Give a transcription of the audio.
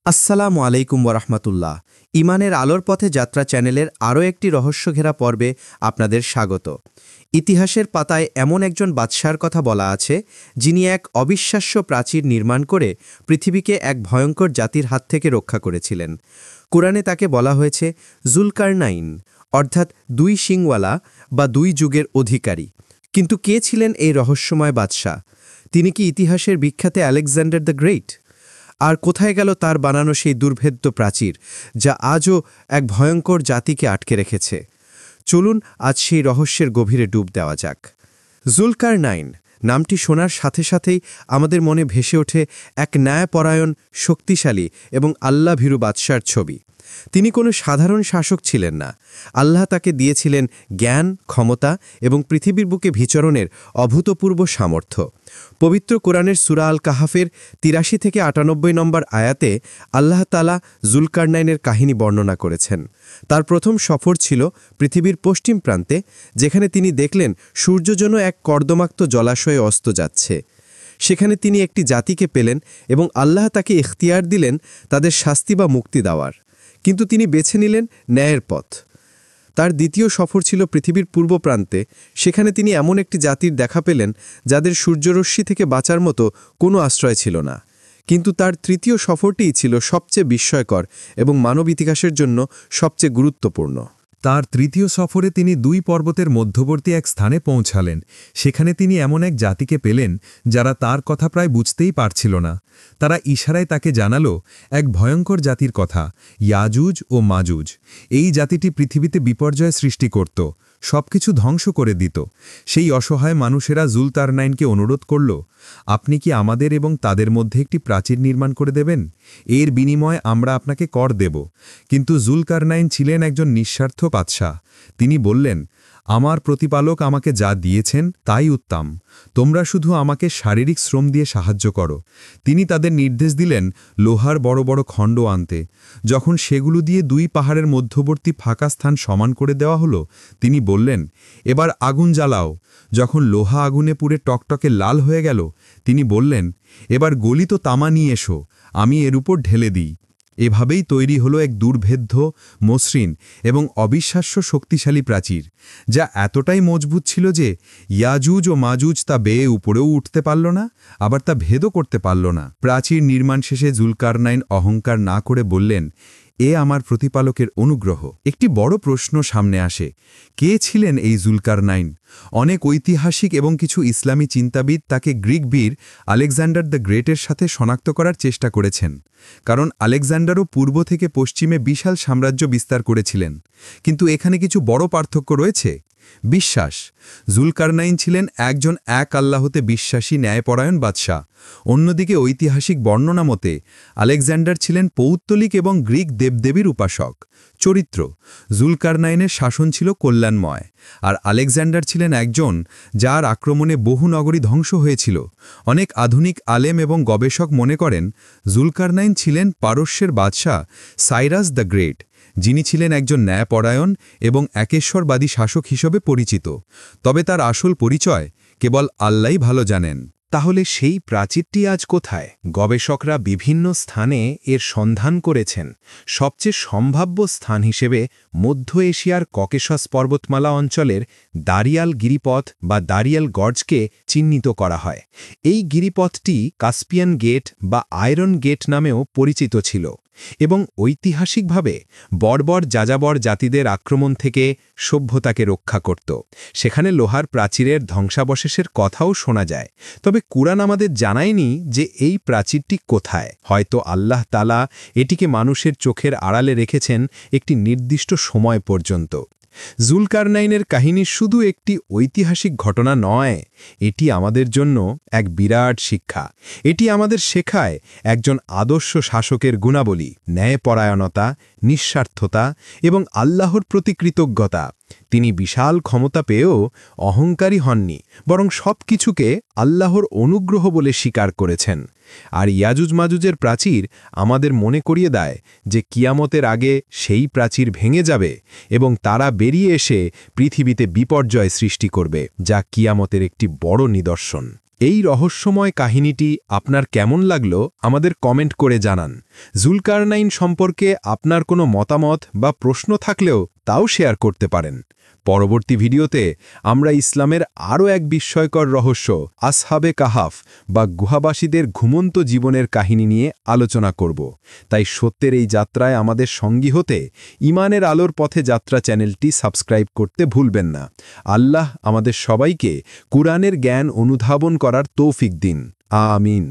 আসসালামু আলাইকুম ওরহমতুল্লাহ। ইমানের আলোর পথে যাত্রা চ্যানেলের আরও একটি রহস্যঘেরা পর্বে আপনাদের স্বাগত। ইতিহাসের পাতায় এমন একজন বাদশার কথা বলা আছে, যিনি এক অবিশ্বাস্য প্রাচীর নির্মাণ করে পৃথিবীকে এক ভয়ঙ্কর জাতির হাত থেকে রক্ষা করেছিলেন। কুরআনে তাকে বলা হয়েছে জুলকারনাইন, অর্থাৎ দুই শিংওয়ালা বা দুই যুগের অধিকারী। কিন্তু কে ছিলেন এই রহস্যময় বাদশা? তিনি কি ইতিহাসের বিখ্যাত আলেকজান্ডার দ্য গ্রেট? আর কোথায় গেল তার বানানো সেই দুর্ভেদ্য প্রাচীর, যা আজও এক ভয়ঙ্কর জাতিকে আটকে রেখেছে? চলুন আজ সেই রহস্যের গভীরে ডুব দেওয়া যাক। জুলকারনাইন নামটি শোনার সাথে সাথেই আমাদের মনে ভেসে ওঠে এক ন্যায়পরায়ণ, শক্তিশালী এবং আল্লাভীরু বাদশার ছবি। তিনি কোনো সাধারণ শাসক ছিলেন না। আল্লাহ তাকে দিয়েছিলেন জ্ঞান, ক্ষমতা এবং পৃথিবীর বুকে বিচরণের অভূতপূর্ব সামর্থ্য। পবিত্র কোরআনের সূরা আল কাহাফের ৮৩ থেকে ৯৮ নম্বর আয়াতে আল্লাহ তাআলা জুলকারনাইনের কাহিনী বর্ণনা করেছেন। তার প্রথম সফর ছিল পৃথিবীর পশ্চিম প্রান্তে, যেখানে তিনি দেখলেন সূর্য যেন এক কর্দমাক্ত জলাশয়ে অস্ত যাচ্ছে। সেখানে তিনি একটি জাতিকে পেলেন এবং আল্লাহ তাকে ইখতিয়ার দিলেন তাদের শাস্তি বা মুক্তি দেওয়ার। কিন্তু তিনি বেছে নিলেন ন্যায়ের পথ। তার দ্বিতীয় সফর ছিল পৃথিবীর পূর্ব প্রান্তে। সেখানে তিনি এমন একটি জাতির দেখা পেলেন যাদের সূর্যরশ্মি থেকে বাঁচার মতো কোনো আশ্রয় ছিল না। কিন্তু তার তৃতীয় সফরটিই ছিল সবচেয়ে বিস্ময়কর এবং মানব ইতিহাসের জন্য সবচেয়ে গুরুত্বপূর্ণ। তার তৃতীয় সফরে তিনি দুই পর্বতের মধ্যবর্তী এক স্থানে পৌঁছালেন। সেখানে তিনি এমন এক জাতিকে পেলেন যারা তার কথা প্রায় বুঝতেই পারছিল না। তারা ইশারায় তাকে জানালো এক ভয়ঙ্কর জাতির কথা, ইয়াজুজ ও মাজুজ। এই জাতিটি পৃথিবীতে বিপর্যয় সৃষ্টি করত, সবকিছু ধ্বংস করে দিত। সেই অসহায় মানুষেরা জুলকারনাইনকে অনুরোধ করল, আপনি কি আমাদের এবং তাদের মধ্যে একটি প্রাচীর নির্মাণ করে দেবেন? এর বিনিময়ে আমরা আপনাকে কর দেব। কিন্তু জুলকারনাইন ছিলেন একজন নিঃস্বার্থ বাদশাহ। তিনি বললেন, আমার প্রতিপালক আমাকে যা দিয়েছেন তাই উত্তম, তোমরা শুধু আমাকে শারীরিক শ্রম দিয়ে সাহায্য করো। তিনি তাদের নির্দেশ দিলেন লোহার বড় বড় খণ্ড আনতে। যখন সেগুলো দিয়ে দুই পাহাড়ের মধ্যবর্তী ফাঁকা স্থান সমান করে দেওয়া হলো, তিনি বললেন, এবার আগুন জ্বালাও। যখন লোহা আগুনে পুড়ে টকটকে লাল হয়ে গেল, তিনি বললেন, এবার গলিত তামা নিয়ে এসো, আমি এর উপর ঢেলে দিই। এভাবেই তৈরি হলো এক দুর্ভেদ্য, মসৃণ এবং অবিশ্বাস্য শক্তিশালী প্রাচীর, যা এতটাই মজবুত ছিল যে ইয়াজুজ ও মাজুজ তা বেয়ে উপরেও উঠতে পারল না, আবার তা ভেদও করতে পারল না। প্রাচীর নির্মাণ শেষে জুলকারনাইন অহংকার না করে বললেন, এ আমার প্রতিপালকের অনুগ্রহ। একটি বড় প্রশ্ন সামনে আসে, কে ছিলেন এই জুলকারনাইন? অনেক ঐতিহাসিক এবং কিছু ইসলামী চিন্তাবিদ তাকে গ্রিক বীর আলেকজান্ডার দ্য গ্রেটের সাথে শনাক্ত করার চেষ্টা করেছেন, কারণ আলেকজান্ডারও পূর্ব থেকে পশ্চিমে বিশাল সাম্রাজ্য বিস্তার করেছিলেন। কিন্তু এখানে কিছু বড় পার্থক্য রয়েছে। বিশ্বাস। জুলকারনাইন ছিলেন একজন এক আল্লাহতে বিশ্বাসী ন্যায়পরায়ণ বাদশাহ। অন্যদিকে ঐতিহাসিক বর্ণনা মতে আলেকজান্ডার ছিলেন পৌত্তলিক এবং গ্রিক দেবদেবীর উপাসক। চরিত্র। জুলকারনাইনের শাসন ছিল কল্যাণময়, আর আলেকজান্ডার ছিলেন একজন যার আক্রমণে বহু নগরী ধ্বংস হয়েছিল। অনেক আধুনিক আলেম এবং গবেষক মনে করেন জুলকারনাইন ছিলেন পারস্যের বাদশাহ সাইরাস দ্য গ্রেট, যিনি ছিলেন একজন ন্যায়পরায়ণ এবং একেশ্বরবাদী শাসক হিসেবে পরিচিত। তবে তার আসল পরিচয় কেবল আল্লাহই ভালো জানেন। তাহলে সেই প্রাচীরটি আজ কোথায়? গবেষকরা বিভিন্ন স্থানে এর সন্ধান করেছেন। সবচেয়ে সম্ভাব্য স্থান হিসেবে মধ্য এশিয়ার ককেশাস পর্বতমালা অঞ্চলের দারিয়াল গিরিপথ বা দারিয়াল গর্জকে চিহ্নিত করা হয়। এই গিরিপথটি কাস্পিয়ান গেট বা আয়রন গেট নামেও পরিচিত ছিল এবং ঐতিহাসিকভাবে বর্বর যাযাবর জাতিদের আক্রমণ থেকে সভ্যতাকে রক্ষা করত। সেখানে লোহার প্রাচীরের ধ্বংসাবশেষের কথাও শোনা যায়। তবে কুরআন আমাদের জানায়নি যে এই প্রাচীরটি কোথায়। হয়তো আল্লাহ তাআলা এটিকে মানুষের চোখের আড়ালে রেখেছেন একটি নির্দিষ্ট সময় পর্যন্ত। জুলকারনাইনের কাহিনী শুধু একটি ঐতিহাসিক ঘটনা নয়, এটি আমাদের জন্য এক বিরাট শিক্ষা। এটি আমাদের শেখায় একজন আদর্শ শাসকের গুণাবলী, ন্যায়পরায়ণতা, নিঃস্বার্থতা এবং আল্লাহর প্রতি কৃতজ্ঞতা। তিনি বিশাল ক্ষমতা পেয়েও অহংকারী হননি, বরং সব কিছুকে আল্লাহর অনুগ্রহ বলে স্বীকার করেছেন। আর ইয়াজুজ মাজুজের প্রাচীর আমাদের মনে করিয়ে দেয় যে কিয়ামতের আগে সেই প্রাচীর ভেঙে যাবে এবং তারা বেরিয়ে এসে পৃথিবীতে বিপর্যয় সৃষ্টি করবে, যা কিয়ামতের একটি বড় নিদর্শন। এই রহস্যময় কাহিনীটি আপনার কেমন লাগলো আমাদের কমেন্ট করে জানান। জুলকারনাইন সম্পর্কে আপনার কোনো মতামত বা প্রশ্ন থাকলেও তাও শেয়ার করতে পারেন। পরবর্তী ভিডিওতে আমরা ইসলামের আরও এক বিস্ময়কর রহস্য আসহাবে কাহাফ বা গুহাবাসীদের ঘুমন্ত জীবনের কাহিনী নিয়ে আলোচনা করব। তাই সত্যের এই যাত্রায় আমাদের সঙ্গী হতে ইমানের আলোর পথে যাত্রা চ্যানেলটি সাবস্ক্রাইব করতে ভুলবেন না। আল্লাহ আমাদের সবাইকে কুরআনের জ্ঞান অনুধাবন করার তৌফিক দিন। আমিন।